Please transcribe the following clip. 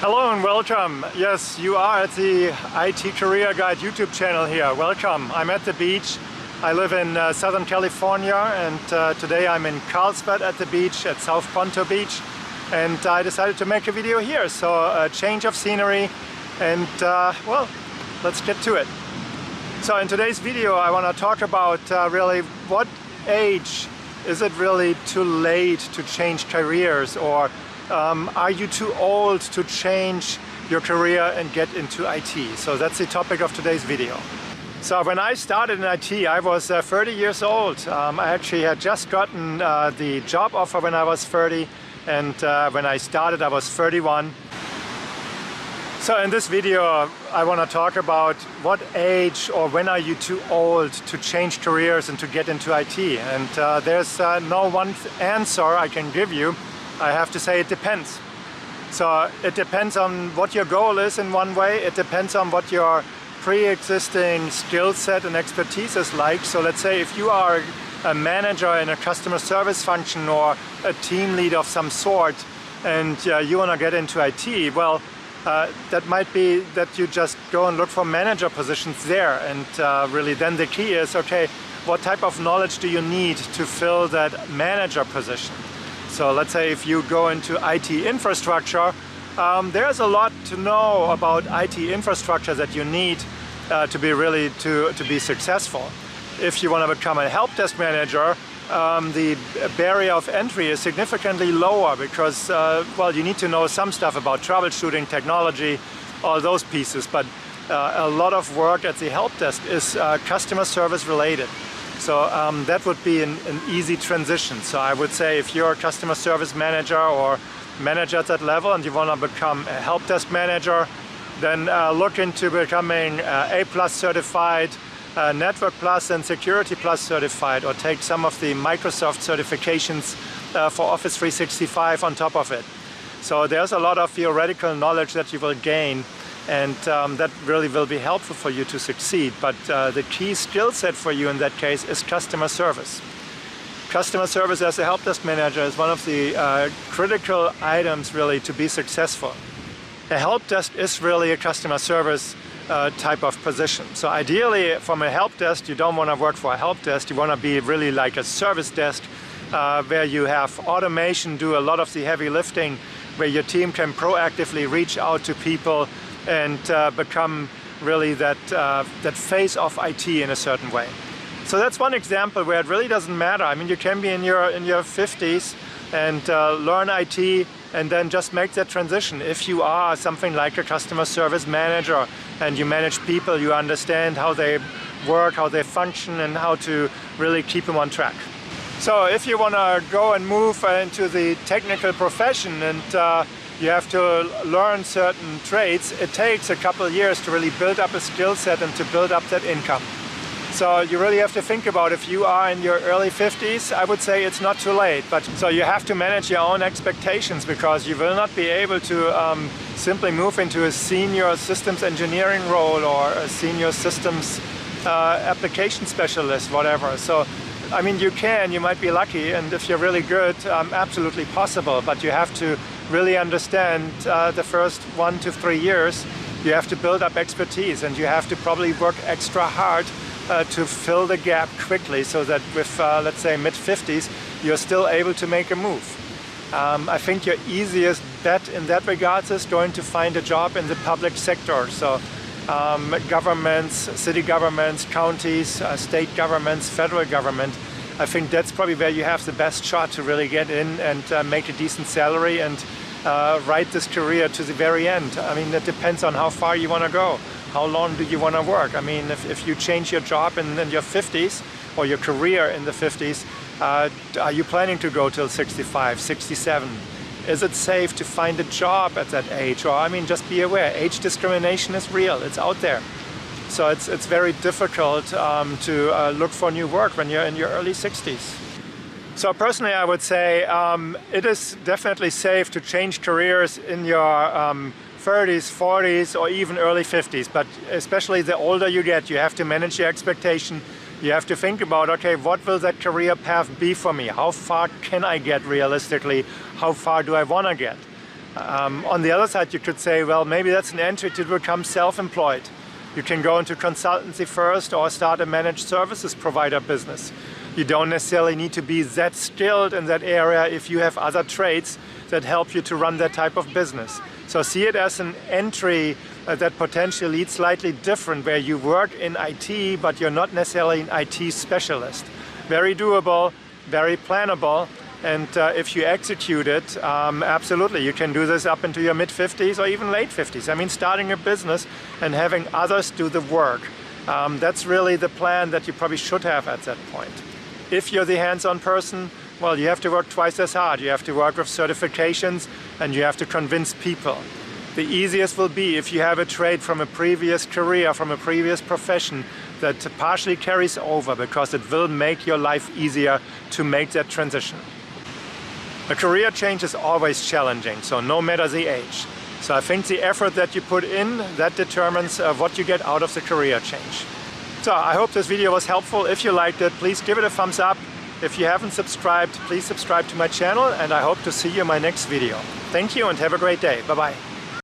Hello and welcome. Yes, you are at the IT Career Guide YouTube channel here. Welcome. I'm at the beach. I live in Southern California, and today I'm in Carlsbad at the beach at South Ponto Beach, and I decided to make a video here. So a change of scenery, and well, let's get to it. So in today's video I want to talk about really what age is it really too late to change careers, or are you too old to change your career and get into IT? So that's the topic of today's video. So when I started in IT, I was 30 years old. I actually had just gotten the job offer when I was 30, and when I started I was 31. So in this video I want to talk about what age or when are you too old to change careers and to get into IT. And there's no one answer I can give you. I have to say it depends. So it depends on what your goal is in one way. It depends on what your pre-existing skill set and expertise is like. So let's say if you are a manager in a customer service function or a team lead of some sort, and you want to get into IT, well, that might be that you just go and look for manager positions there. And really then the key is, okay, what type of knowledge do you need to fill that manager position? So let's say if you go into IT infrastructure, there's a lot to know about IT infrastructure that you need to be successful. If you want to become a help desk manager, the barrier of entry is significantly lower because, well, you need to know some stuff about troubleshooting, technology, all those pieces, but a lot of work at the help desk is customer service related. So that would be an easy transition. So I would say if you're a customer service manager or manager at that level and you want to become a help desk manager, then look into becoming A+ certified, Network Plus and Security Plus certified, or take some of the Microsoft certifications for Office 365 on top of it. So there's a lot of theoretical knowledge that you will gain, and that really will be helpful for you to succeed. But the key skill set for you in that case is customer service. Customer service as a help desk manager is one of the critical items really to be successful. A help desk is really a customer service type of position. So ideally from a help desk, you don't want to work for a help desk, you want to be really like a service desk where you have automation do a lot of the heavy lifting, where your team can proactively reach out to people and become really that face of IT in a certain way. So that's one example where it really doesn't matter. I mean, you can be in your 50s and learn IT and then just make that transition. If you are something like a customer service manager and you manage people, you understand how they work, how they function, and how to really keep them on track. So if you want to go and move into the technical profession and you have to learn certain trades, it takes a couple of years to really build up a skill set and to build up that income. So you really have to think about, if you are in your early 50s, I would say it's not too late. But so you have to manage your own expectations, because you will not be able to simply move into a senior systems engineering role or a senior systems application specialist, whatever. So I mean, you might be lucky, and if you're really good, absolutely possible, but you have to really understand the first 1 to 3 years, you have to build up expertise, and you have to probably work extra hard to fill the gap quickly, so that with, let's say, mid-50s, you're still able to make a move. I think your easiest bet in that regards is going to find a job in the public sector. So governments, city governments, counties, state governments, federal government. I think that's probably where you have the best shot to really get in and make a decent salary and ride this career to the very end. I mean, it depends on how far you want to go. How long do you want to work? I mean, if you change your job in your 50s or your career in the 50s, are you planning to go till 65, 67? Is it safe to find a job at that age? Or, I mean, just be aware, age discrimination is real, it's out there. So it's very difficult to look for new work when you're in your early 60s. So personally, I would say it is definitely safe to change careers in your 30s, 40s, or even early 50s. But especially the older you get, you have to manage your expectation. You have to think about, okay, what will that career path be for me? How far can I get realistically? How far do I want to get? On the other side, you could say, well, maybe that's an entry to become self-employed. You can go into consultancy first or start a managed services provider business. You don't necessarily need to be that skilled in that area if you have other trades that help you to run that type of business. So see it as an entry that potentially leads slightly different, where you work in IT, but you're not necessarily an IT specialist. Very doable, very plannable, and if you execute it, absolutely, you can do this up into your mid-50s or even late 50s. I mean, starting a business and having others do the work. That's really the plan that you probably should have at that point. If you're the hands-on person, well, you have to work twice as hard. You have to work with certifications and you have to convince people. The easiest will be if you have a trade from a previous career, from a previous profession that partially carries over, because it will make your life easier to make that transition. A career change is always challenging, so no matter the age. So I think the effort that you put in, that determines what you get out of the career change. So I hope this video was helpful. If you liked it, please give it a thumbs up. If you haven't subscribed, please subscribe to my channel, and I hope to see you in my next video. Thank you and have a great day. Bye-bye.